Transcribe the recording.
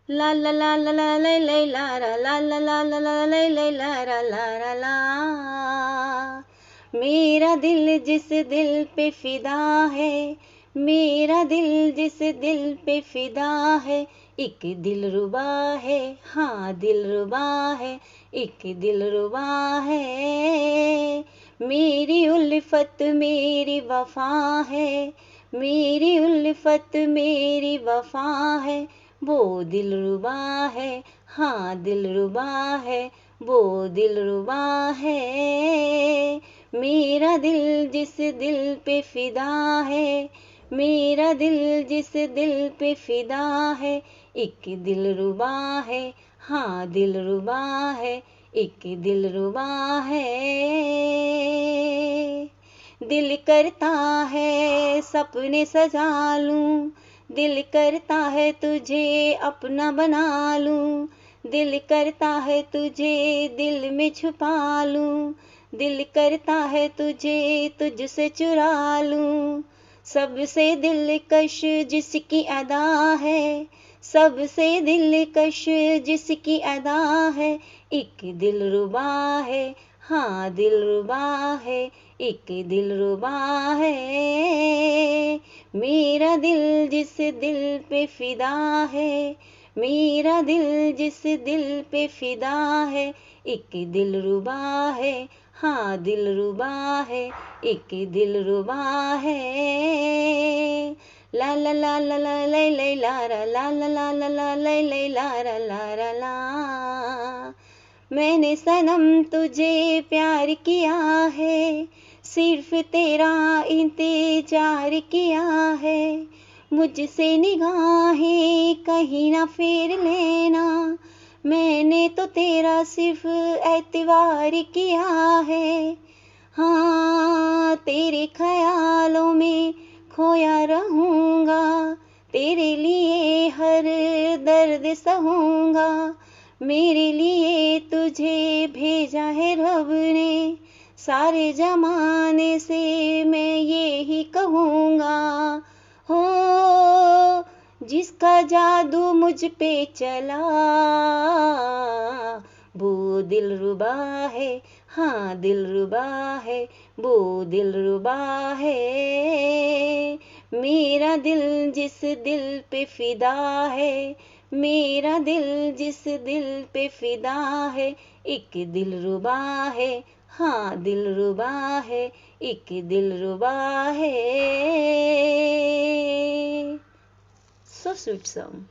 ला ला ला ला ला ला ला ला ला ला ला ला ला ला ला ला ला ला ला। मेरा दिल जिस दिल पे फिदा है, मेरा दिल जिस दिल पे फिदा है, एक दिलरुबा है, हाँ दिलरुबा है, एक दिलरुबा है। मेरी उल्फत मेरी वफा है, मेरी उल्फत मेरी वफा है, वो दिलरुबा है, हाँ दिलरुबा है, वो दिलरुबा है। मेरा दिल जिस दिल पे फिदा है, मेरा दिल जिस दिल पे फिदा है, एक दिलरुबा है, हाँ दिलरुबा है, एक दिलरुबा है। दिल करता है सपने सजा लूं, दिल करता है तुझे अपना बना लूं, दिल करता है तुझे दिल में छुपा लूं, दिल करता है तुझे तुझसे चुरा लूं। सबसे दिलकश जिसकी अदा है, सबसे दिलकश जिसकी अदा है, एक दिलरुबा है, हाँ दिलरुबा है, एक दिलरुबा है। मेरा दिल जिस दिल पे फिदा है, मेरा दिल जिस दिल पे फिदा है, एक दिलरुबा है, हाँ दिलरुबा है, एक दिलरुबा है। ला ला ला ला ला ला ला ला ला ला ला ला ला ला ला ला ला। मैंने सनम तुझे प्यार किया है, सिर्फ तेरा इंतजार किया है, मुझसे निगाहें कहीं ना फेर लेना, मैंने तो तेरा सिर्फ एतबार किया है। हाँ तेरे ख्यालों में खोया रहूँगा, तेरे लिए हर दर्द सहूँगा, मेरे लिए तुझे भेजा है रब ने, सारे जमाने से मैं ये ही कहूँगा। हो जिसका जादू मुझ पे चला, वो दिलरुबा है, हाँ दिलरुबा है, वो दिलरुबा है। मेरा दिल जिस दिल पे फिदा है, मेरा दिल जिस दिल पे फिदा है, एक दिलरुबा है, हाँ दिलरुबा है, एक दिलरुबा है। So sweet song.